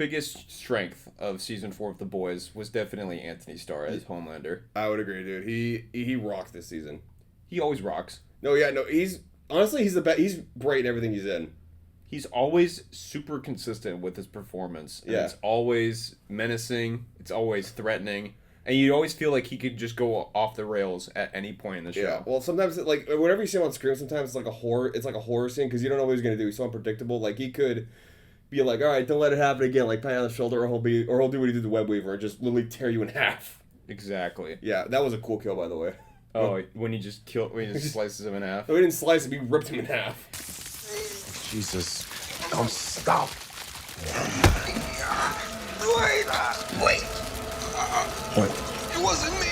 biggest strength of season 4 of The Boys was definitely Anthony Starr as Homelander. I would agree, dude. He rocked this season. He always rocks. No, yeah, no. He's honestly he's the best. He's great in everything he's in. He's always super consistent with his performance. And Yeah. It's always menacing. It's always threatening. And you always feel like he could just go off the rails at any point in the show. Yeah. Well, sometimes like whenever you see him on screen, sometimes it's like a horror. It's like a horror scene because you don't know what he's gonna do. He's so unpredictable. Like he could be like, all right, don't let it happen again. Like pat you on the shoulder, or he'll do what he did to Web Weaver and just literally tear you in half. Exactly. Yeah, that was a cool kill, by the way. Oh, when he just slices him in half. No, he didn't slice him. He ripped him in half. Jesus. Don't stop. Wait. What? It wasn't me.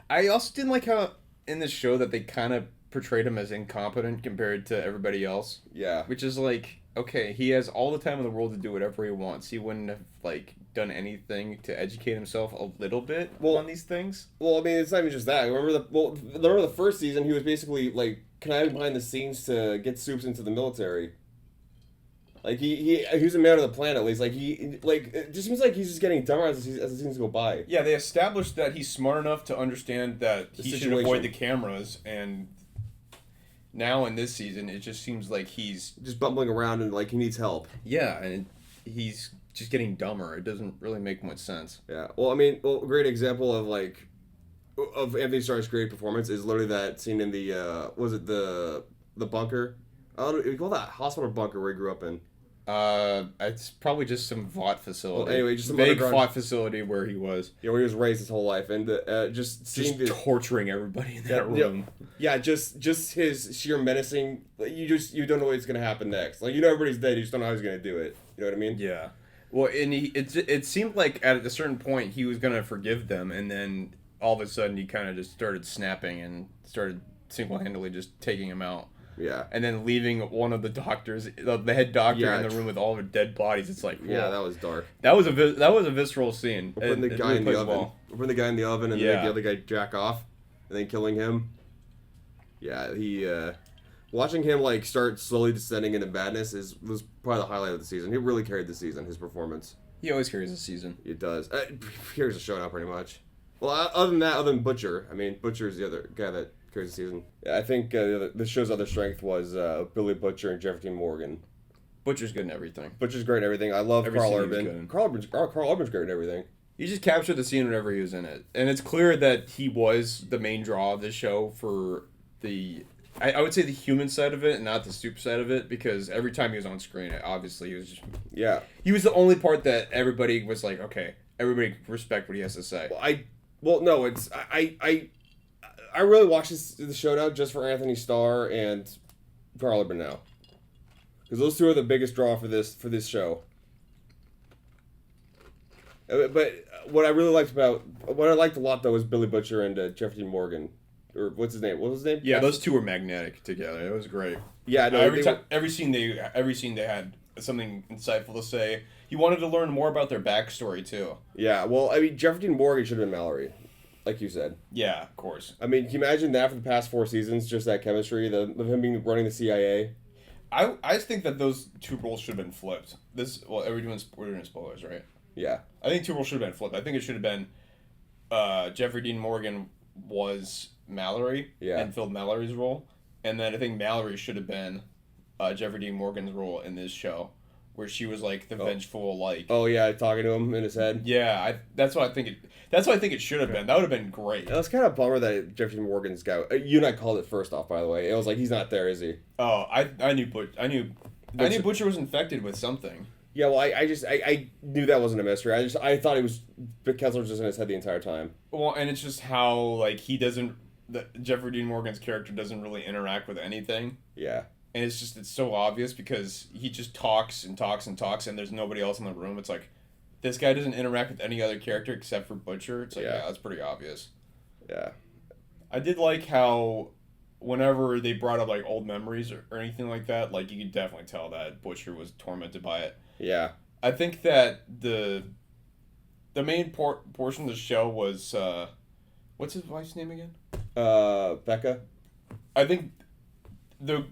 I also didn't like how in this show that they kind of portrayed him as incompetent compared to everybody else. Yeah. Which is like, okay, he has all the time in the world to do whatever he wants. He wouldn't have like done anything to educate himself a little bit on these things. Well, I mean, it's not even just that. Remember the first season, he was basically like conniving behind the scenes to get Soups into the military. Like he was a man of the plan at least. Like it just seems like he's just getting dumber as the seasons go by. Yeah, they established that he's smart enough to understand that he should avoid the cameras, and now in this season, it just seems like he's just bumbling around and like he needs help. Yeah, and he's just getting dumber. It doesn't really make much sense. Yeah. Well, I mean, a great example of Anthony Starr's great performance is literally that scene in the was it the bunker? We call that hospital bunker where he grew up in. It's probably just some VOT facility. Well, anyway, just some vague underground VOT facility where he was. Yeah, where he was raised his whole life, and just torturing everybody in that room. Yeah, just his sheer menacing. You don't know what's gonna happen next. Like you know everybody's dead, you just don't know how he's gonna do it. You know what I mean? Yeah. Well, and it seemed like at a certain point he was gonna forgive them, and then all of a sudden he kind of just started snapping and started single-handedly just taking him out. Yeah. And then leaving one of the doctors, the head doctor, in the room with all of the dead bodies. It's like, whoa. Yeah, that was dark. That was a visceral scene. Putting the guy in the oven. Putting the guy in the oven and then make the other guy jack off, and then killing him. Yeah, watching him like start slowly descending into badness was probably the highlight of the season. He really carried the season. His performance. He always carries the season. It does. Carries the show now pretty much. Well, other than Butcher, I mean, Butcher's the other guy that carries the season. Yeah, I think the show's other strength was Billy Butcher and Jeffrey Dean Morgan. Butcher's good in everything. Butcher's great in everything. I love Carl Urban. Carl Urban's great in everything. He just captured the scene whenever he was in it. And it's clear that he was the main draw of the show for the... I would say the human side of it and not the super side of it, because every time he was on screen, obviously he was just... Yeah. He was the only part that everybody was like, okay, everybody respect what he has to say. I really watch the show now just for Anthony Starr and Carl Urban now, because those two are the biggest draw for this show. But what I liked a lot though was Billy Butcher and Jeffrey Dean Morgan, or what's his name? What was his name? Yeah, those two were magnetic together. It was great. Yeah, no, every scene they had something insightful to say. You wanted to learn more about their backstory too. Yeah, well, I mean, Jeffrey Dean Morgan should have been Mallory, like you said. Yeah, of course. I mean, can you imagine that for the past 4 seasons, just that chemistry, of him running the CIA? I think that those two roles should have been flipped. We're doing spoilers, right? Yeah. I think 2 roles should have been flipped. I think it should have been Jeffrey Dean Morgan was Mallory and filled Mallory's role, and then I think Mallory should have been Jeffrey Dean Morgan's role in this show, where she was like the vengeful, like... Oh yeah, talking to him in his head. Yeah, that's what I think it should have been. That would have been great. It was kind of a bummer that Jeffrey Dean Morgan's guy... You and I called it first off, by the way. It was like, he's not there, is he? Oh, I knew Butcher was infected with something. Yeah, well, I knew that wasn't a mystery. I thought it was... Kessler was just in his head the entire time. Well, and it's just how, like, Jeffrey Dean Morgan's character doesn't really interact with anything. Yeah. And it's so obvious because he just talks and talks and talks, and there's nobody else in the room. It's like, this guy doesn't interact with any other character except for Butcher. It's like, yeah that's pretty obvious. Yeah. I did like how whenever they brought up like old memories or anything like that, like you could definitely tell that Butcher was tormented by it. Yeah. I think that the main portion of the show was what's his wife's name again? Becca. I think the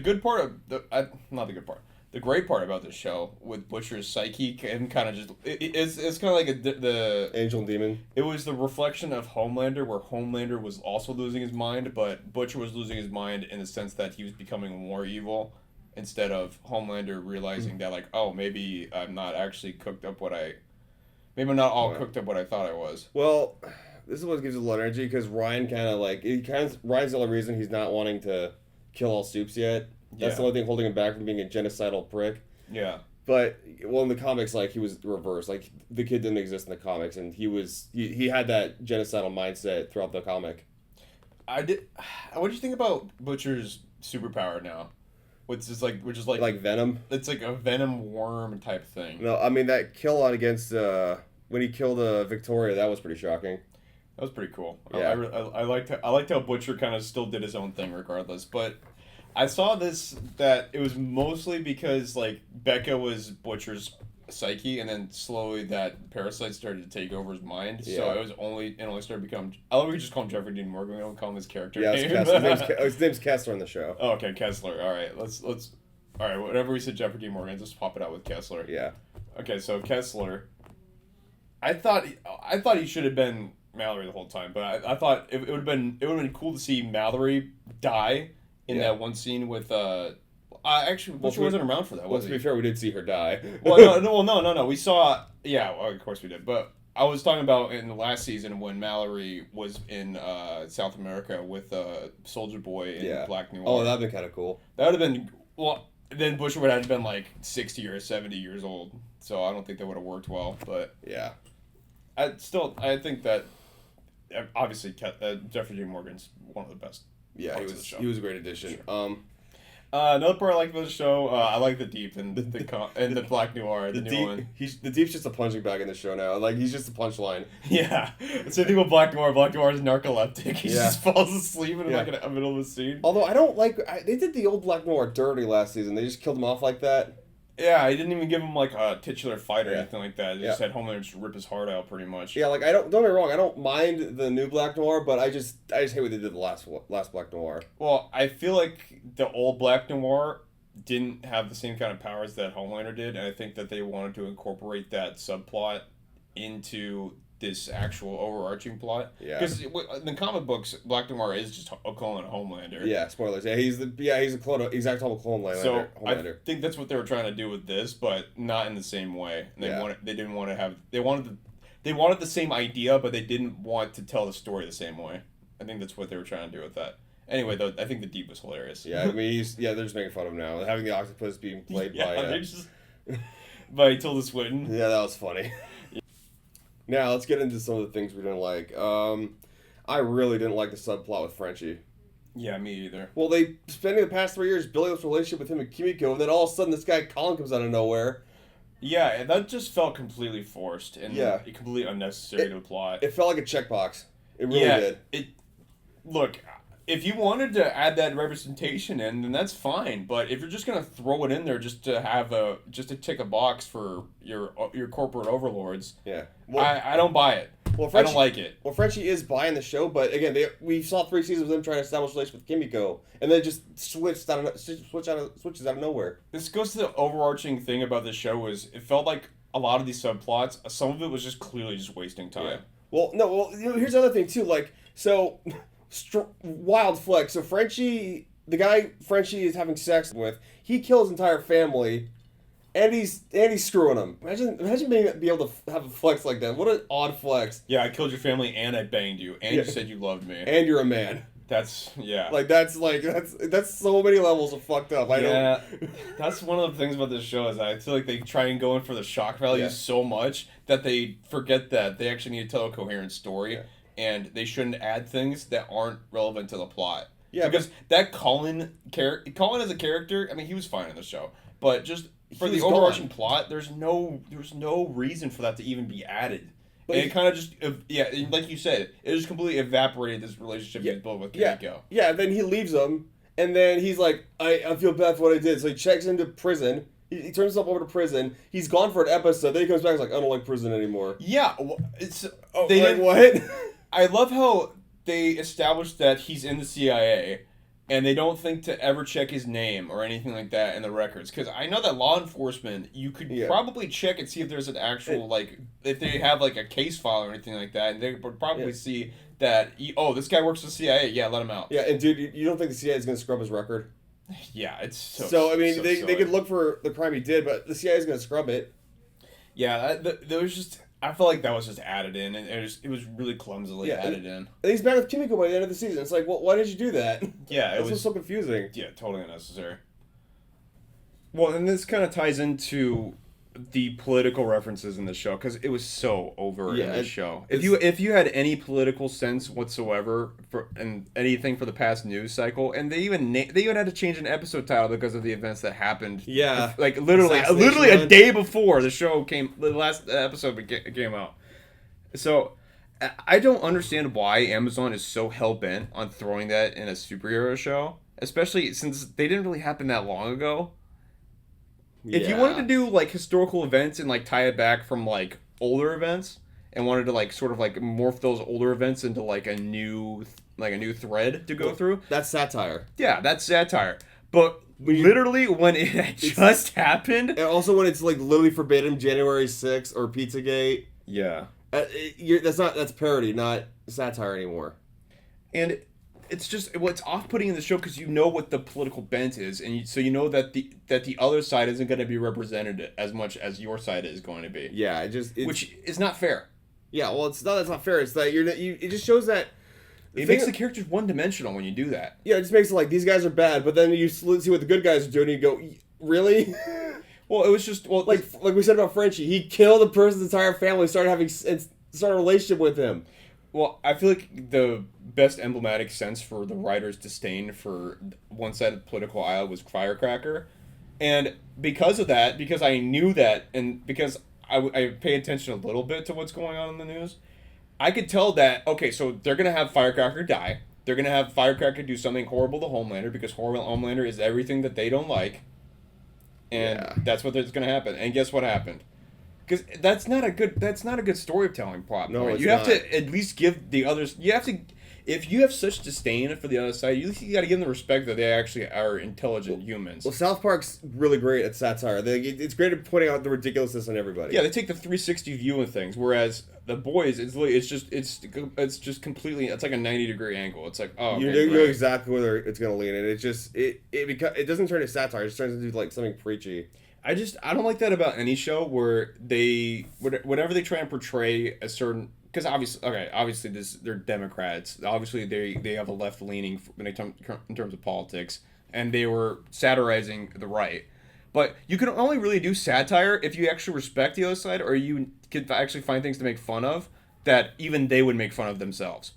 good part of not the good part. The great part about this show with Butcher's psyche and kind of just it's kind of like the Angel and Demon. It was the reflection of Homelander, where Homelander was also losing his mind, but Butcher was losing his mind in the sense that he was becoming more evil, instead of Homelander realizing that like, oh, maybe I'm not actually cooked up maybe I'm not all cooked up what I thought I was. Well, this is what gives it a lot of energy, because Ryan's the only reason he's not wanting to kill all Supes yet. That's the only thing holding him back from being a genocidal prick. Yeah. But, well, in the comics, like, he was reversed. Like, the kid didn't exist in the comics, and he had that genocidal mindset throughout the comic. What do you think about Butcher's superpower now? Which is like Venom? It's like a venom worm type thing. No, I mean, that kill on against, when he killed Victoria, that was pretty shocking. That was pretty cool. Yeah. I liked how Butcher kind of still did his own thing regardless, but I saw that it was mostly because like Becca was Butcher's psyche, and then slowly that parasite started to take over his mind. Yeah. So it only started to become. I love we just call him Jeffrey Dean Morgan. We don't call him his character name. His name's Kessler in the show. Oh, okay, Kessler. All right, let's. All right, whatever we said, Jeffrey Dean Morgan, just pop it out with Kessler. Yeah. Okay, so Kessler. I thought he should have been Mallory the whole time, but I thought it would have been cool to see Mallory die in that one scene with actually Butcher wasn't around for that. Well, to be fair, we did see her die. No. We saw of course we did, but I was talking about in the last season when Mallory was in South America with Soldier Boy and Black Noir. Oh, that'd been kind of cool. That would have been then Butcher would have been like 60 or 70 years old, so I don't think that would have worked well. But yeah, I think that obviously Jeffrey Dean Morgan's one of the best. Yeah, he was a great addition. Sure. Another part I like about the show, I like the Deep and the Black Noir, the new one. The Deep's just a punching bag in the show now. Like, he's just a punchline. Yeah. Same thing with Black Noir. Black Noir is narcoleptic. He just falls asleep in like a middle of the scene. Although I don't like, they did the old Black Noir dirty last season. They just killed him off like that. Yeah, he didn't even give him like a titular fight or anything like that. He just had Homelander just rip his heart out pretty much. Yeah, like don't get me wrong, I don't mind the new Black Noir, but I just hate what they did the last Black Noir. Well, I feel like the old Black Noir didn't have the same kind of powers that Homelander did, and I think that they wanted to incorporate that subplot into this actual overarching plot. Yeah. Because in the comic books, Black Noir is just a clone of Homelander. Yeah, spoilers. Yeah, he's a clone of, exact clone of Homelander. So I think that's what they were trying to do with this, but not in the same way. They wanted the same idea, but they didn't want to tell the story the same way. I think that's what they were trying to do with that. Anyway, though, I think the Deep was hilarious. Yeah, I mean, they're just making fun of him now. Having the octopus being played by Tilda Swinton. Yeah, that was funny. Now, let's get into some of the things we didn't like. I really didn't like the subplot with Frenchie. Yeah, me either. Well, they spending the past 3 years building this relationship with him and Kimiko, and then all of a sudden this guy Colin comes out of nowhere. Yeah, and that just felt completely forced and completely unnecessary to the plot. It felt like a checkbox. It really did. Look, if you wanted to add that representation in, then that's fine. But if you're just gonna throw it in there just to tick a box for your corporate overlords, I don't buy it. Well, I don't like it. Well, Frenchie is buying the show, but again, we saw 3 seasons of them trying to establish a relationship with Kimiko, and then just switches out of nowhere. This goes to the overarching thing about this show is it felt like a lot of these subplots, some of it was just clearly just wasting time. Yeah. Well, here's the other thing too. Like, so wild flex. So the guy Frenchie is having sex with, he kills his entire family. And he's screwing him. Imagine being able to have a flex like that. What an odd flex. Yeah, I killed your family and I banged you and you said you loved me. And you're a man. That's so many levels of fucked up. That's one of the things about this show is I feel like they try and go in for the shock value so much that they forget that they actually need to tell a coherent story and they shouldn't add things that aren't relevant to the plot. Yeah, because that Colin as a character, I mean, he was fine in the show, but just for the overarching plot, there's no reason for that to even be added. And it kind of just, like you said, it just completely evaporated this relationship he's built with Kimiko. Yeah, then he leaves him, and then he's like, I feel bad for what I did. So he checks into prison. He turns himself over to prison. He's gone for an episode. Then he comes back and is like, I don't like prison anymore. Yeah, it's... what? I love how they established that he's in the CIA, and they don't think to ever check his name or anything like that in the records. Because I know that law enforcement, you could probably check and see if there's an actual, if they have, a case file or anything like that, and they would probably see that, this guy works for the CIA, let him out. Yeah, and dude, you don't think the CIA is going to scrub his record? Yeah, it's so I mean, they could look for the crime he did, but the CIA is going to scrub it. Yeah, there was just... I feel like that was just added in, and it was really clumsily added in. And he's back with Kimiko by the end of the season. It's like, well, why did you do that? Yeah, it was so confusing. Yeah, totally unnecessary. Well, and this kind of ties into the political references in the show, because it was so over in the show. If you had any political sense whatsoever and anything for the past news cycle, and they even had to change an episode title because of the events that happened. Yeah, literally a day before the last episode came out. So I don't understand why Amazon is so hell bent on throwing that in a superhero show, especially since they didn't really happen that long ago. If you wanted to do historical events and tie it back from older events and wanted to sort of morph those older events into a new thread to go through, that's satire. Yeah, that's satire. But literally when it had just happened, and also when it's literally forbidden, January 6th or Pizzagate. Yeah, that's parody, not satire anymore. And it's just it's off-putting in the show because you know what the political bent is, and so you know that the other side isn't going to be represented as much as your side is going to be. Yeah, which is not fair. Yeah, well, that's not fair. It's that it just shows that it makes the characters one-dimensional when you do that. Yeah, it just makes it these guys are bad, but then you see what the good guys are doing, and you go, really? Well, it was just like we said about Frenchie, he killed a person's entire family, started a relationship with him. Well, I feel like the best emblematic sense for the writer's disdain for one side of the political aisle was Firecracker. And because of that, because I knew that, and because I pay attention a little bit to what's going on in the news, I could tell that, okay, so they're going to have Firecracker die. They're going to have Firecracker do something horrible to Homelander, because Homelander is everything that they don't like. And that's what's going to happen. And guess what happened? Because that's not a good storytelling plot. No, you have to at least give the others. You have to, if you have such disdain for the other side, you got to give them the respect that they actually are intelligent humans. Well, South Park's really great at satire. It's great at pointing out the ridiculousness in everybody. Yeah, they take the 360 view of things, whereas The Boys, it's just completely. It's like a 90-degree angle. It's like, oh, okay, you know exactly where it's gonna lean, and it doesn't turn to satire. It just turns into something preachy. I don't like that about any show where whenever they try and portray a certain, because obviously they're Democrats, obviously they have a left leaning in terms of politics, and they were satirizing the right, but you can only really do satire if you actually respect the other side, or you could actually find things to make fun of that even they would make fun of themselves.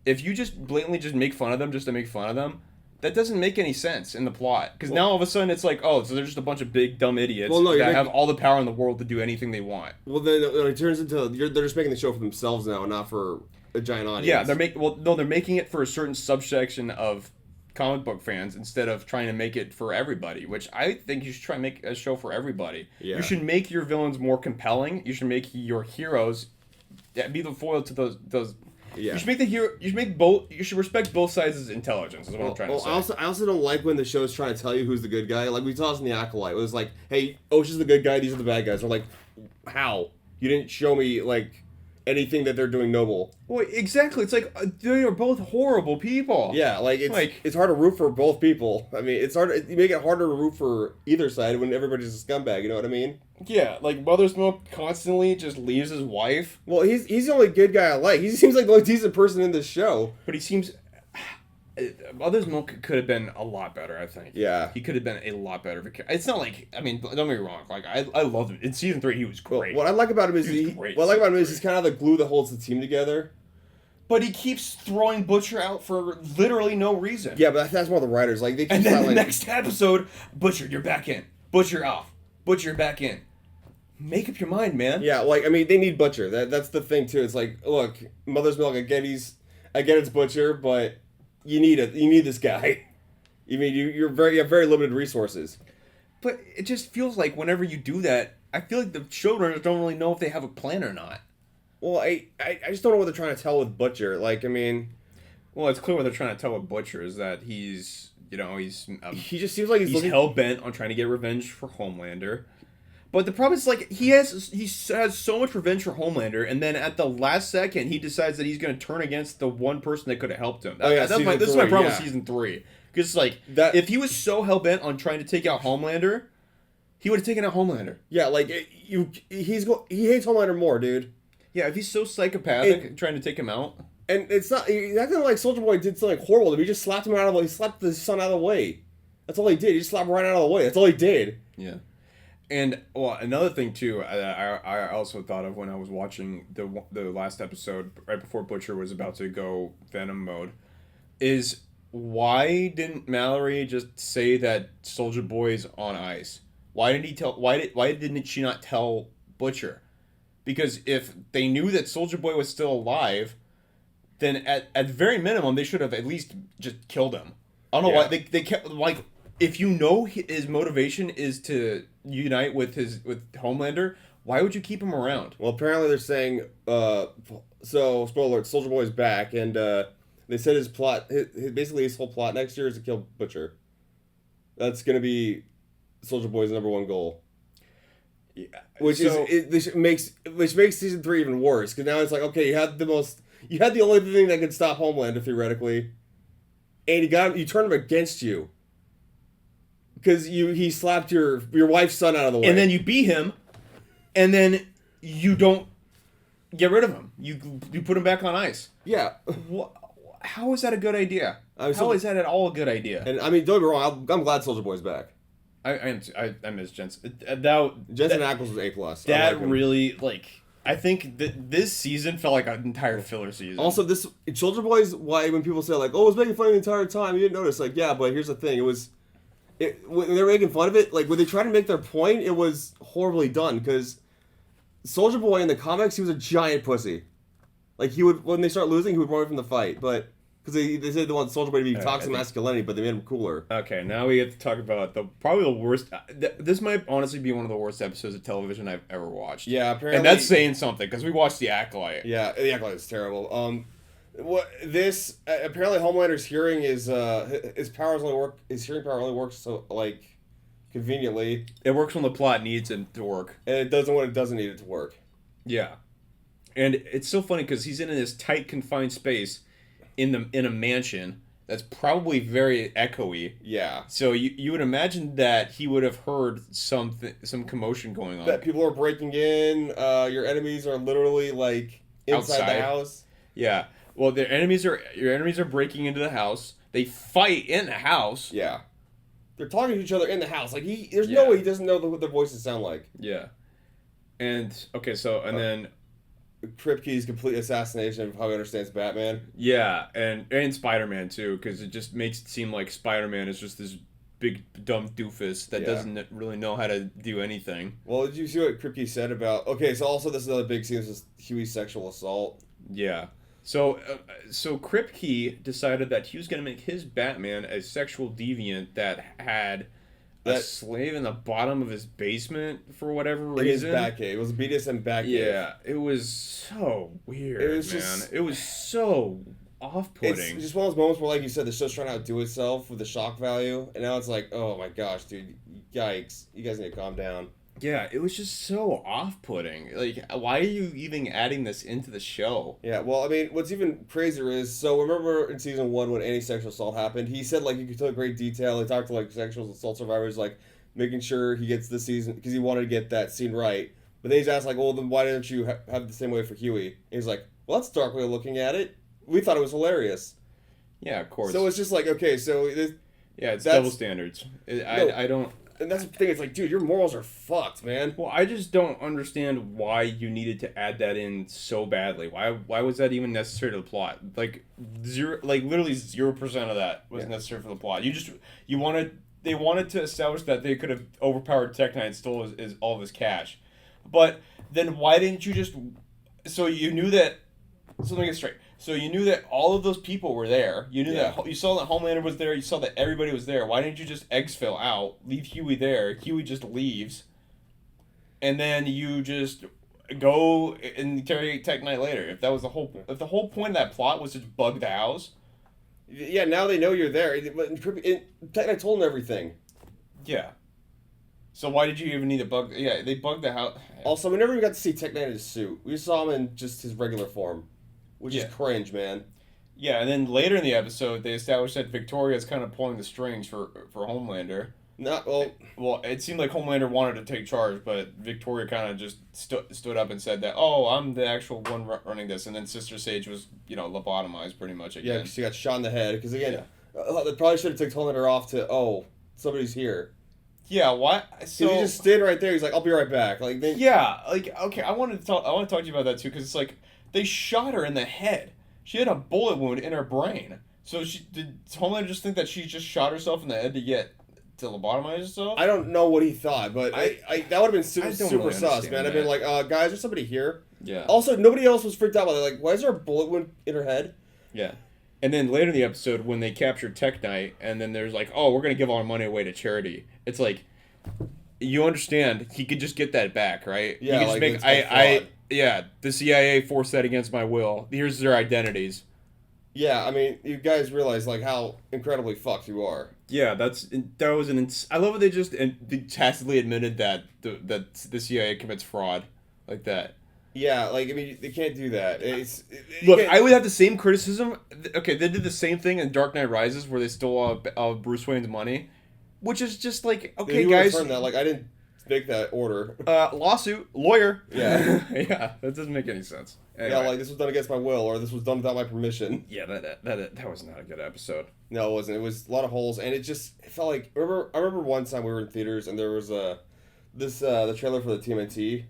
If you just blatantly just make fun of them just to make fun of them, that doesn't make any sense in the plot. Because now all of a sudden it's so they're just a bunch of big dumb idiots that have all the power in the world to do anything they want. Well, then it turns into they're just making the show for themselves now, not for a giant audience. Yeah, they're making it for a certain subsection of comic book fans instead of trying to make it for everybody. Which I think you should try and make a show for everybody. Yeah. You should make your villains more compelling. You should make your heroes be the foil to those. Yeah. You should respect both sides' intelligence, is what I'm trying to say. I also don't like when the show's trying to tell you who's the good guy. Like we saw this in The Acolyte. It was like, hey, Osha's the good guy, these are the bad guys. We're like, how? You didn't show me anything that they're doing noble. Well, exactly. It's they are both horrible people. Yeah, it's hard to root for both people. I mean, you make it harder to root for either side when everybody's a scumbag, you know what I mean? Yeah, Mother's Milk constantly just leaves his wife. Well, he's the only good guy I like. He sees like the only decent person in this show. But he seems... Mother's Milk could have been a lot better, I think. Yeah. He could have been a lot better. It's not don't get me wrong. I loved him. In season 3, he was great. What I like about him is he's kind of the glue that holds the team together. But he keeps throwing Butcher out for literally no reason. Yeah, but that's more the writers. They keep and then the next episode, Butcher, you're back in. Butcher off. Butcher back in. make up your mind, man. Yeah, like, I mean, they need Butcher. That's the thing, too. It's like, look, Mother's Milk, I get it's Butcher, but you need this guy. You mean, you have very limited resources. But it just feels like whenever you do that, I feel like the showrunners don't really know if they have a plan or not. Well, I just don't know what they're trying to tell with Butcher. Like, I mean... Well, it's clear what they're trying to tell with Butcher is that he's, he just seems like he's hell-bent on trying to get revenge for Homelander. But the problem is, like, he has so much revenge for Homelander, and then at the last second, he decides that he's going to turn against the one person that could have helped him. This is my problem with Season 3. Because, like, if he was so hell-bent on trying to take out Homelander, he would have taken out Homelander. Yeah, like, he hates Homelander more, dude. Yeah, if he's so psychopathic trying to take him out. And it's not acting like Soldier Boy did something horrible to him. He just slapped him out of the way. He slapped the son out of the way. That's all he did. He just slapped him right out of the way. That's all he did. Yeah. And, well, another thing, too, I also thought of when I was watching the last episode, right before Butcher was about to go Venom mode, is why didn't Mallory just say that Soldier Boy's on ice? Why didn't she not tell Butcher? Because if they knew that Soldier Boy was still alive, then at very minimum they should have at least just killed him. I don't know why they kept, like, if you know his motivation is to unite with Homelander, why would you keep him around? Well, apparently they're saying so spoiler alert, Soldier Boy's back, and they said his whole plot next year is to kill Butcher. That's gonna be Soldier Boy's number 1 goal. Yeah, which makes season 3 even worse, because now it's like, okay, you had the only thing that could stop Homelander theoretically, and you turned him against you because he slapped your wife's son out of the way, and then you beat him, and then you don't get rid of him. You put him back on ice. Yeah. How is that a good idea? How is that at all a good idea? And I mean, don't get me wrong, I'm glad Soldier Boy's back. I miss Jensen. Jensen Ackles was A+. That really, like, I think that this season felt like an entire filler season. Also, this Soldier Boy's why when people say like, "Oh, it was making fun of the entire time," you didn't notice. Like, yeah, but here's the thing: when they were making fun of it, like when they tried to make their point, it was horribly done. Because Soldier Boy in the comics, he was a giant pussy. Like when they start losing, he would run away from the fight, but. Because they said they want Soldier Boy to be toxic masculinity, but they made him cooler. Okay, now we get to talk about probably the worst. This might honestly be one of the worst episodes of television I've ever watched. Yeah, apparently, and that's saying something because we watched The Acolyte. Yeah, The Acolyte is terrible. Apparently Homelander's hearing his hearing power only works so like conveniently. It works when the plot needs it to work, and it doesn't when it doesn't need it to work. Yeah, and it's so funny because he's in this tight confined space. In a mansion that's probably very echoey. Yeah. So you would imagine that he would have heard some commotion going on. That people are breaking in. Your enemies are literally like inside the house. Yeah. Well, your enemies are breaking into the house. They fight in the house. Yeah. They're talking to each other in the house. Like there's no way he doesn't know what their voices sound like. Yeah. And okay, so then. Kripke's complete assassination of how he understands Batman. Yeah, and Spider-Man too, because it just makes it seem like Spider-Man is just this big dumb doofus that doesn't really know how to do anything. Well, did you see what Kripke said about? Okay, so also this is another big scene. This is Huey's sexual assault. Yeah. So Kripke decided that he was going to make his Batman a sexual deviant that had a slave in the bottom of his basement for whatever reason. In his Batcave. It was a BDSM Batcave. Yeah, it was so weird, it was so off-putting. It's just one of those moments where, like you said, the show's trying to outdo itself with the shock value, and now it's like, oh my gosh, dude, yikes. You guys need to calm down. Yeah, it was just so off-putting. Like, why are you even adding this into the show? Yeah, well, I mean, what's even crazier is, so remember in season 1 when any sexual assault happened, he said, like, you could tell great detail. He talked to, like, sexual assault survivors, like, making sure he gets this season, because he wanted to get that scene right. But then he's asked, like, well, then why didn't you have the same way for Huey? And he's like, well, that's a dark way of looking at it. We thought it was hilarious. Yeah, of course. So it's just like, okay, so... it's double standards. I don't... And that's the thing, it's like, dude, your morals are fucked, man. Well, I just don't understand why you needed to add that in so badly. Why was that even necessary to the plot? Like, literally 0% of that was necessary for the plot. They wanted to establish that they could have overpowered Tech Knight and stole all of his cash. But then why didn't you just? So you knew that. So let me get straight. So you knew that all of those people were there. You knew that you saw that Homelander was there. You saw that everybody was there. Why didn't you just exfil out, leave Huey there? Huey just leaves, and then you just go and interrogate Tech Knight later. If that was the whole, if the whole point of that plot was to bug the house. Yeah, now they know you're there. Tech Knight told them everything. Yeah. So why did you even need to bug? Yeah, they bugged the house. Also, we never even got to see Tech Knight in his suit. We saw him in just his regular form, which is cringe, man. Yeah, and then later in the episode, they established that Victoria's kind of pulling the strings for Homelander. Not well. Well, it seemed like Homelander wanted to take charge, but Victoria kind of just stood up and said that, "Oh, I'm the actual one running this," and then Sister Sage was, lobotomized pretty much again. Yeah, she got shot in the head because again, they probably should have took Homelander off to somebody's here. Yeah, why? So he just stayed right there. He's like, "I'll be right back." Okay, I want to talk to you about that too because it's like they shot her in the head. She had a bullet wound in her brain. So did Homelander just think that she just shot herself in the head to lobotomize herself? I don't know what he thought, but that would have been super sus, man. I've been like, guys, there's somebody here. Yeah. Also, nobody else was freaked out by it. Like, why is there a bullet wound in her head? Yeah. And then later in the episode, when they captured Tech Knight, and then there's like, oh, we're going to give all our money away to charity. It's like, you understand, he could just get that back, right? Yeah, he could just the CIA forced that against my will. Here's their identities. Yeah, I mean, you guys realize, like, how incredibly fucked you are. Yeah, I love how they just tacitly admitted that the CIA commits fraud like that. Yeah, like, I mean, they can't do that. Look, I would have the same criticism. Okay, they did the same thing in Dark Knight Rises where they stole Bruce Wayne's money, which is just like, okay, guys. That. Like, I didn't make that order. Lawsuit, lawyer. Yeah. Yeah, that doesn't make any sense. Anyway. Yeah, like, this was done against my will, or this was done without my permission. Yeah, that was not a good episode. No, it wasn't. It was a lot of holes, and it felt like, I remember one time we were in theaters, and there was the trailer for the TMNT.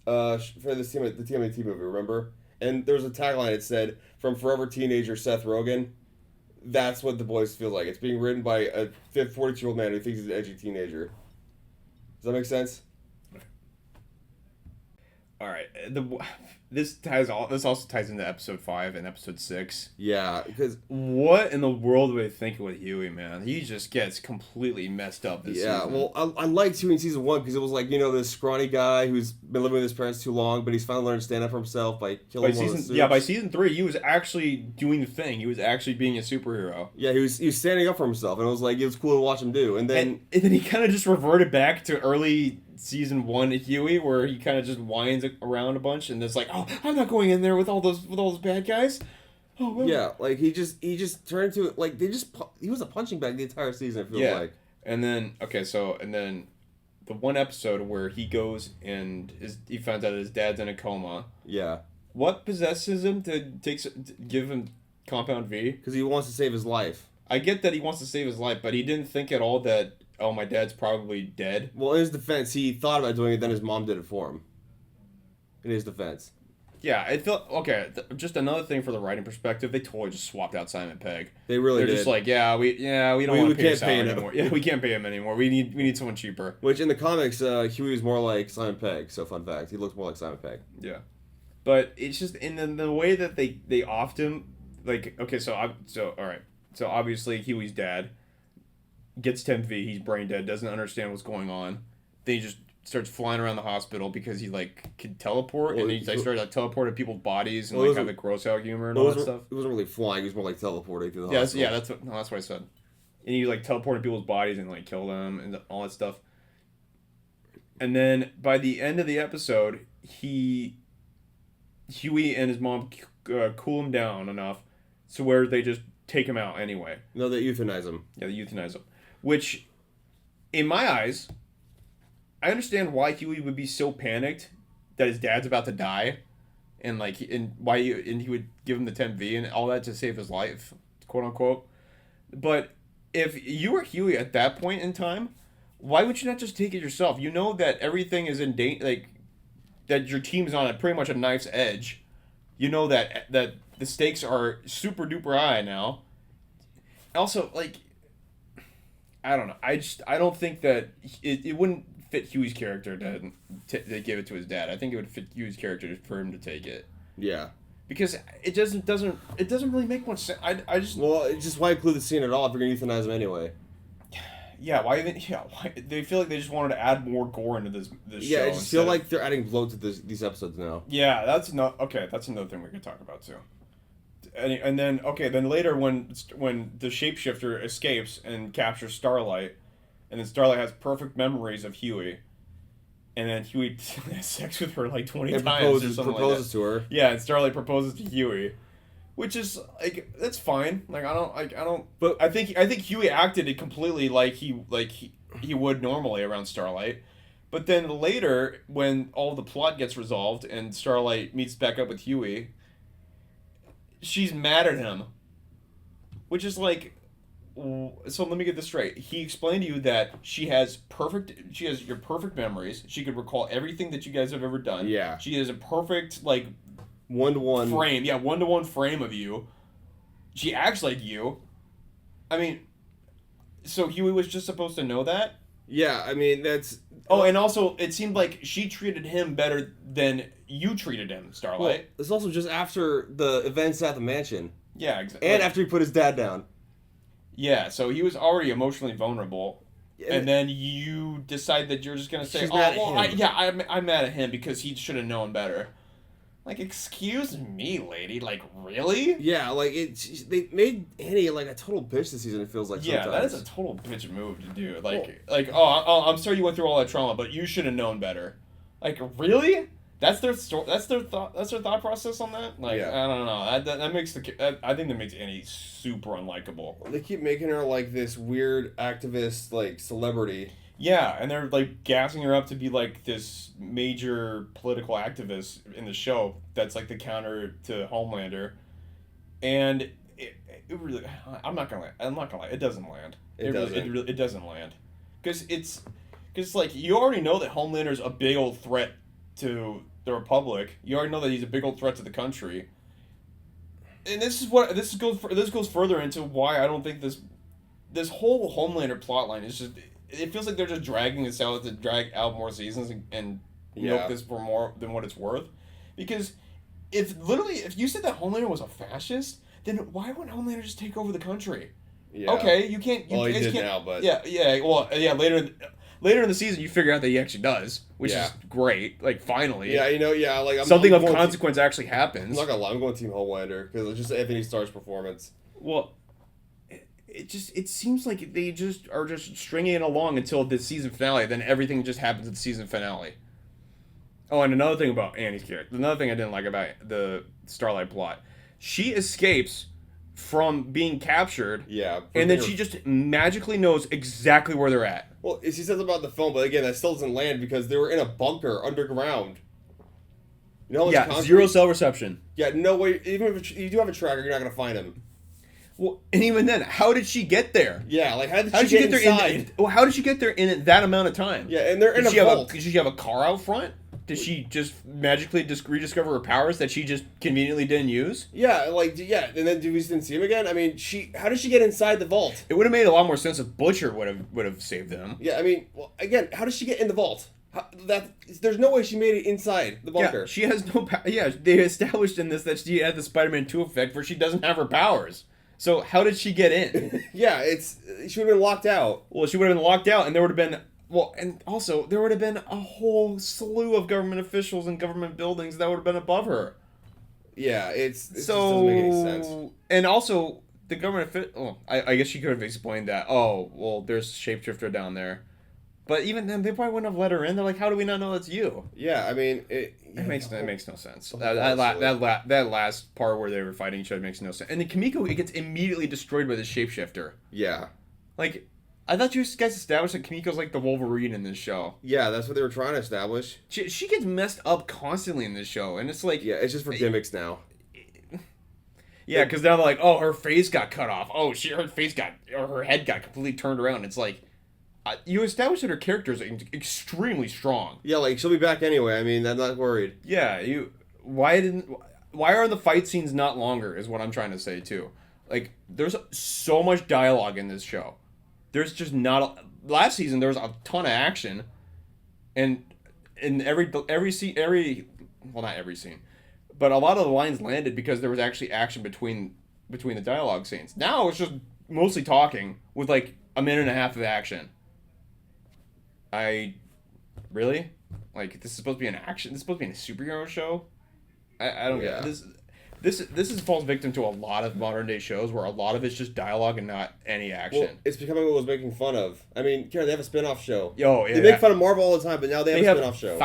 For the TMNT movie, remember? And there was a tagline that said, "From forever teenager Seth Rogen." That's what The Boys feels like. It's being written by a 42-year-old man who thinks he's an edgy teenager. Does that make sense? All right. This also ties into episode 5 and episode 6. Yeah, because what in the world were they thinking with Huey, man? He just gets completely messed up this season. Yeah, well, I liked Huey in season 1 because it was like, this scrawny guy who's been living with his parents too long, but he's finally learned to stand up for himself by killing one of the suits. Yeah, by season 3, he was actually doing the thing. He was actually being a superhero. Yeah, he was standing up for himself, and it was like, it was cool to watch him do. And then he kind of just reverted back to early season 1 Huey, where he kind of just whines around a bunch, and it's like, oh, I'm not going in there with all those bad guys. Oh, well. Yeah, like he just turned into like he was a punching bag the entire season. I feel like. And then the one episode where he goes and he finds out his dad's in a coma. Yeah. What possesses him to give him Compound V? Because he wants to save his life. I get that he wants to save his life, but he didn't think at all that, oh, my dad's probably dead. Well, in his defense, he thought about doing it, then his mom did it for him. In his defense. Yeah, it felt... Okay, just another thing for the writing perspective, they totally just swapped out Simon Pegg. They really did. They're just like, we don't want to pay him anymore. Yeah, we can't pay him anymore. We need someone cheaper. Which, in the comics, Huey was more like Simon Pegg, so fun fact. He looks more like Simon Pegg. Yeah. But it's just in the way that they offed him, like, okay, all right. So obviously Huey's dad gets Temp V, he's brain dead, doesn't understand what's going on. Then he just starts flying around the hospital because he can teleport, and he started teleporting people's bodies and have the gross out humor and all that stuff. It wasn't really flying; it was more like teleporting through the hospital. That's what I said. And he teleported people's bodies and kill them and all that stuff. And then by the end of the episode, Huey and his mom cool him down enough to where they just take him out anyway. No, they euthanize him. Yeah, they euthanize him. Which, in my eyes, I understand why Huey would be so panicked that his dad's about to die, and why he would give him the Temp V and all that to save his life, quote unquote. But if you were Huey at that point in time, why would you not just take it yourself? You know that everything is in danger, that your team's on pretty much a knife's edge. You know that the stakes are super duper high now. Also, I don't know. I don't think that it wouldn't fit Huey's character to give it to his dad. I think it would fit Huey's character for him to take it. Yeah. Because it doesn't really make much sense. I just it's just why include the scene at all if you're gonna euthanize him anyway? Why they feel like they just wanted to add more gore into this show. Yeah, I just feel like they're adding bloat to these episodes now. Yeah, that's another thing we could talk about too. And then later when the shapeshifter escapes and captures Starlight, and then Starlight has perfect memories of Huey. And then Huey has sex with her like 20 times or something proposes to her. Yeah, and Starlight proposes to Huey, which is like that's fine. Like I don't. But I think Huey acted it completely like he would normally around Starlight. But then later, when all the plot gets resolved and Starlight meets back up with Huey, she's mad at him, which is like. So let me get this straight. He explained to you that she has your perfect memories. She could recall everything that you guys have ever done. Yeah. She has a perfect like 1-to-1 frame. Yeah, 1-to-1 frame of you. She acts like you. I mean, so Huey was just supposed to know that? Yeah, I mean that's. Oh, and also it seemed like she treated him better than you treated him, Starlight. Well, it's also just after the events at the mansion. Yeah, exactly. And after he put his dad down. Yeah, so he was already emotionally vulnerable, and then you decide that you're just gonna say, I'm mad at him because he should have known better." Like, excuse me, lady. Like, really? Yeah, like they made Annie like a total bitch this season. It feels like sometimes. Yeah, that is a total bitch move to do. I'm sorry you went through all that trauma, but you should have known better. Like, really? That's their thought process on that. Like, yeah. I don't know. That makes I think that makes Annie super unlikable. They keep making her like this weird activist, like celebrity. Yeah, and they're like gassing her up to be like this major political activist in the show. That's like the counter to Homelander, and it really. I'm not gonna lie. It doesn't land. It doesn't land, because like you already know that Homelander's a big old threat to the Republic. You already know that he's a big old threat to the country. And this goes further into why I don't think this whole Homelander plotline is just. It feels like they're just dragging this out to drag out more seasons and milk this for more than what it's worth. Because if you said that Homelander was a fascist, then why wouldn't Homelander just take over the country? Yeah. Okay, you can't. Well, he did now, but yeah. Well, yeah. Later in the season, you figure out that he actually does, which is great. Like, finally. Yeah, like something of consequence actually happens. I'm not gonna lie, I'm going Team Homelander because it's just Anthony Starr's performance. Well, it seems like they just are just stringing it along until the season finale. Then everything just happens at the season finale. Oh, and another thing about Annie's character. Another thing I didn't like about the Starlight plot. She escapes from being captured. Yeah. And then she just magically knows exactly where they're at. Well, she says about the phone, but again, that still doesn't land because they were in a bunker underground. You know, zero cell reception. Yeah, no way. Even if you do have a tracker, you're not going to find him. Well, and even then, how did she get there? Yeah, like how did she get there inside? How did she get there in that amount of time? Yeah, and they're in a vault. Did she have a car out front? Did she just magically rediscover her powers that she just conveniently didn't use? Yeah, and then we didn't see him again. I mean, how did she get inside the vault? It would have made a lot more sense if Butcher would have saved them. Yeah, I mean, well, again, how did she get in the vault? There's no way she made it inside the bunker. Yeah, she has no power. Yeah, they established in this that she had the Spider-Man 2 effect where she doesn't have her powers. So how did she get in? Yeah, she would have been locked out. Well, she would have been locked out, and there would have been. Well, and also, there would have been a whole slew of government officials and government buildings that would have been above her. Yeah, it doesn't make any sense. And also, the government I guess she could have explained that. Oh, well, there's Shapeshifter down there. But even then, they probably wouldn't have let her in. They're like, how do we not know that's you? Yeah, I mean... It makes no sense. That last part where they were fighting each other makes no sense. And then Kimiko, it gets immediately destroyed by the Shapeshifter. Yeah. Like... I thought you guys established that Kimiko's like the Wolverine in this show. Yeah, that's what they were trying to establish. She gets messed up constantly in this show, and it's like... Yeah, it's just for gimmicks now. Yeah, because now they're like, oh, her face got cut off. Oh, her head got completely turned around. It's like, you established that her character is extremely strong. Yeah, like, she'll be back anyway. I mean, I'm not worried. Yeah, why are the fight scenes not longer, is what I'm trying to say, too. Like, there's so much dialogue in this show. There's just not... Last season, there was a ton of action. and in every scene, well, not every scene, but a lot of the lines landed because there was actually action between the dialogue scenes. Now it's just mostly talking with like a minute and a half of action. Really? Like, this is supposed to be an action? This is supposed to be a superhero show? I don't get it. This falls victim to a lot of modern day shows where a lot of it's just dialogue and not any action. Well, it's becoming what was making fun of. I mean, Karen, they have a spin-off show. Yo, yeah, they make fun of Marvel all the time, but now they have a spin-off show.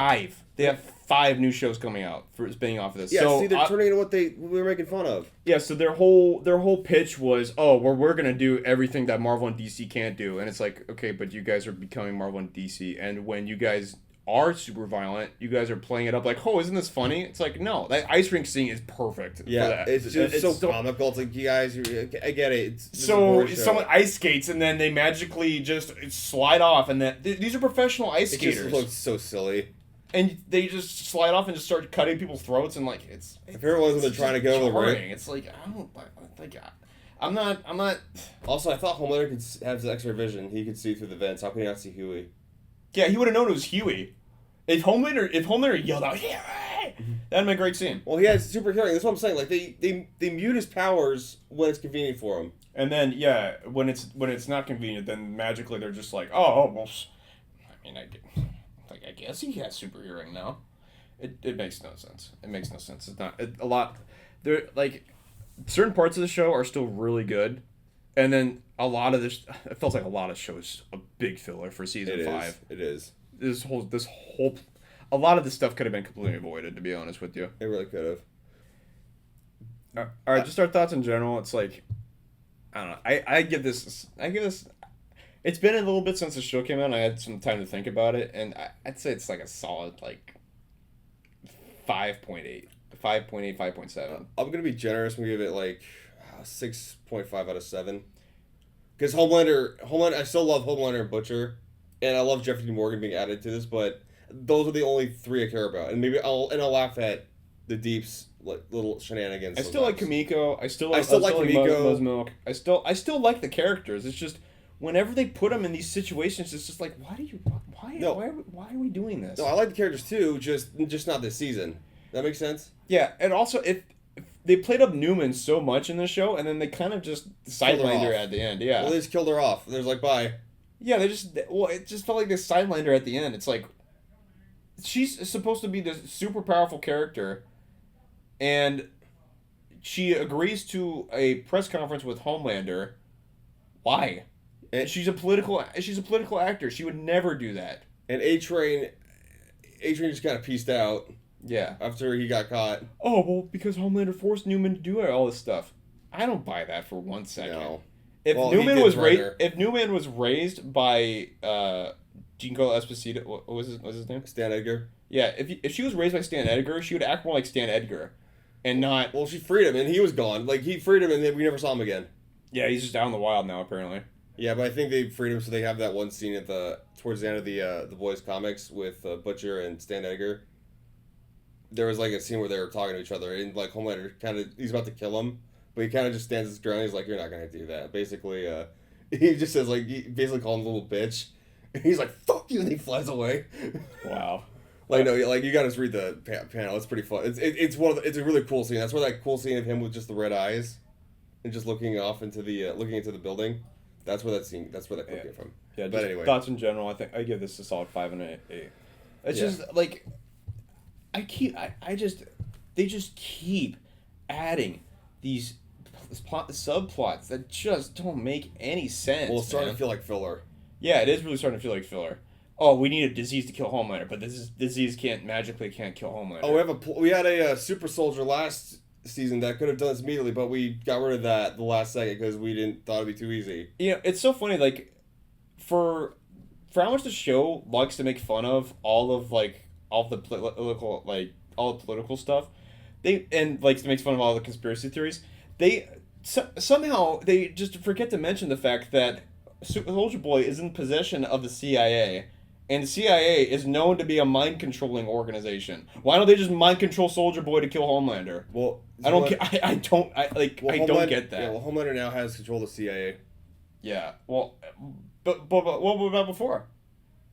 They have 5 new shows coming out for spinning off of this. Yeah, so, see, they're turning into what we were making fun of. Yeah, so their whole pitch was, we're gonna do everything that Marvel and DC can't do, and it's like, okay, but you guys are becoming Marvel and DC, and when you guys are super violent, you guys are playing it up like, oh, isn't this funny? It's like, no, that ice rink scene is perfect. Yeah, for that. It's so comical. It's like, you guys, I get it. So someone ice skates and then they magically just slide off, and these are professional ice skaters. It just looks so silly. And they just slide off and just start cutting people's throats, and like it's. My favorite ones when they're trying to go over the ring. It's like I'm not. Also, I thought Homelander could have X-ray vision. He could see through the vents. How can he not see Huey? Yeah, he would have known it was Huey. If Homelander yelled out, Huey, that'd be a great scene. Well, he has super hearing. That's what I'm saying. Like they mute his powers when it's convenient for him. And then when it's not convenient, then magically they're just like, oh well, I mean, I guess he has super hearing now. It makes no sense. It makes no sense. It's not a lot. There like certain parts of the show are still really good, and then a lot of this, it feels like a lot of shows a big filler for season 5. It is. This whole, a lot of this stuff could have been completely avoided, to be honest with you. It really could have. All right, just our thoughts in general. It's like, I don't know. I give this. It's been a little bit since the show came out, and I had some time to think about it, and I'd say it's like a solid, like, 5.8. 5.8, 5.7. I'm gonna be generous and give it like 6.5 out of 7. Because Homelander, I still love Homelander and Butcher, and I love Jeffrey Dean Morgan being added to this, but those are the only 3 I care about, and maybe I'll laugh at the Deep's like little shenanigans. I still like Kimiko. I still like Kimiko. Milk. I still like the characters. It's just whenever they put them in these situations, it's just like, why are we doing this? No, I like the characters too, just not this season. That makes sense? Yeah, and also if they played up Newman so much in the show, and then they kind of just sidelined her at the end. Yeah. Well, they just killed her off. There's like, bye. Yeah, it just felt like they sidelined her at the end. It's like, she's supposed to be this super powerful character, and she agrees to a press conference with Homelander. Why? And she's a political actor. She would never do that. And A-Train just kind of pieced out. Yeah. After he got caught. Oh, well, because Homelander forced Newman to do all this stuff. I don't buy that for 1 second. No. If Newman was raised by Giancarlo Esposito, what was his name? Stan Edgar. Yeah, if she was raised by Stan Edgar, she would act more like Stan Edgar, and not. Well, she freed him, and he was gone. Like, he freed him, and we never saw him again. Yeah, he's just out in the wild now, apparently. Yeah, but I think they freed him, so they have that one scene towards the end of the Boys comics with Butcher and Stan Edgar. There was like a scene where they were talking to each other, and like Homelander he's about to kill him, but he kind of just stands his ground. He's like, "You're not gonna do that." Basically, he just says like, he basically called him a little bitch, and he's like, "Fuck you," and he flies away. Wow. Like no, like you gotta just read the panel. It's pretty fun. It's a really cool scene. That's where that cool scene of him with just the red eyes, and just looking off into the building. That's where that clip came from. Yeah, but anyway, thoughts in general. I think I give this a solid 5 and 8. It's just like. They just keep adding these subplots that just don't make any sense. Well, it's starting to feel like filler. Yeah, it is really starting to feel like filler. Oh, we need a disease to kill Homelander, but this disease can't kill Homelander. Oh, we had a super soldier last season that could have done this immediately, but we got rid of that the last second because we thought it'd be too easy. You know, it's so funny, like, for how much the show likes to make fun of all the political stuff, likes to make fun of all the conspiracy theories. Somehow they just forget to mention the fact that Soldier Boy is in possession of the CIA, and the CIA is known to be a mind controlling organization. Why don't they just mind control Soldier Boy to kill Homelander? Well, I don't get that. Yeah, well, Homelander now has control of the CIA. Yeah. Well, but what about before?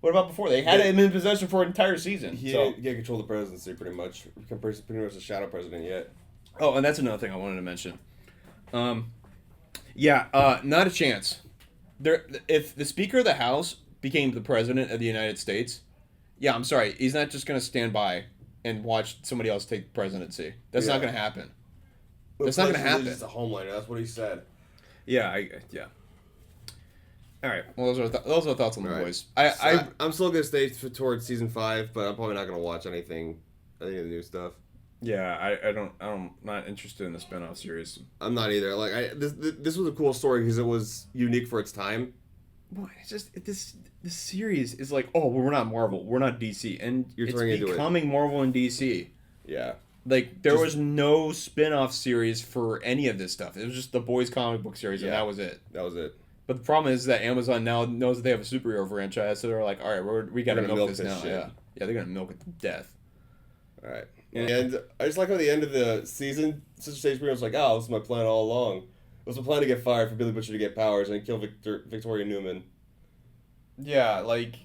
What about before? They had him in possession for an entire season. He So. can't control the presidency pretty much. Pretty much the shadow president yet. Oh, and that's another thing I wanted to mention. Not a chance. If the Speaker of the House became the President of the United States, I'm sorry, he's not just going to stand by and watch somebody else take the presidency. That's not going to happen. That's not going to happen. It's a homeland. That's what he said. Yeah. All right. Well, those are the thoughts on the boys. I'm still gonna stay towards season 5, but I'm probably not gonna watch any of the new stuff. Yeah, I'm not interested in the spinoff series. I'm not either. Like, this was a cool story because it was unique for its time. Boy, it's just this series is like, oh, well, we're not Marvel, we're not DC, and it's becoming Marvel and DC. Yeah. Like, there was no spin-off series for any of this stuff. It was just the Boys comic book series, and that was it. That was it. But the problem is that Amazon now knows that they have a superhero franchise, so they're like, all right, we got to milk this now. Shit. Yeah, they're going to milk it to death. All right. And I just like how the end of the season, Sister Sage was like, oh, this is my plan all along. It was my plan to get fired, for Billy Butcher to get powers, and kill Victoria Newman. Yeah, like...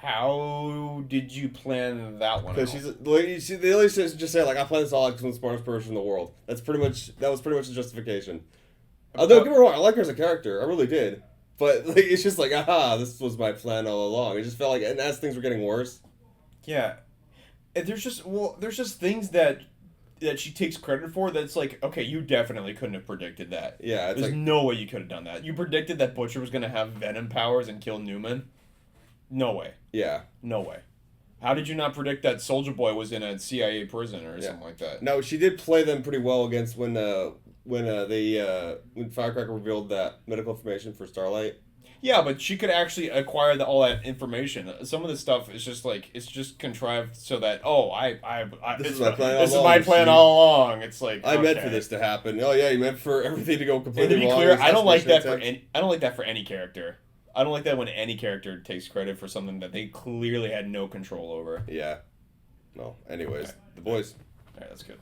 How did you plan that one? Because they always just say like, I plan this all because I'm the smartest person in the world. That was pretty much the justification. Although, don't get me wrong, I like her as a character, I really did. But like, it's just like, this was my plan all along. It just felt like, and as things were getting worse. Yeah, and there's just things that she takes credit for. That's like, okay, you definitely couldn't have predicted that. Yeah, there's no way you could have done that. You predicted that Butcher was gonna have Venom powers and kill Newman. No way. Yeah. No way. How did you not predict that Soldier Boy was in a CIA prison or something like that? No, she did play them pretty well against when Firecracker revealed that medical information for Starlight. Yeah, but she could actually acquire all that information. Some of the stuff is just like, it's just contrived so that, this is my plan all along. It's like, I meant for this to happen. Oh yeah, you meant for everything to go completely wrong. And to be clear, I don't like that for any character. I don't like that when any character takes credit for something that they clearly had no control over. Yeah. Well, anyways, The Boys. All right, that's good.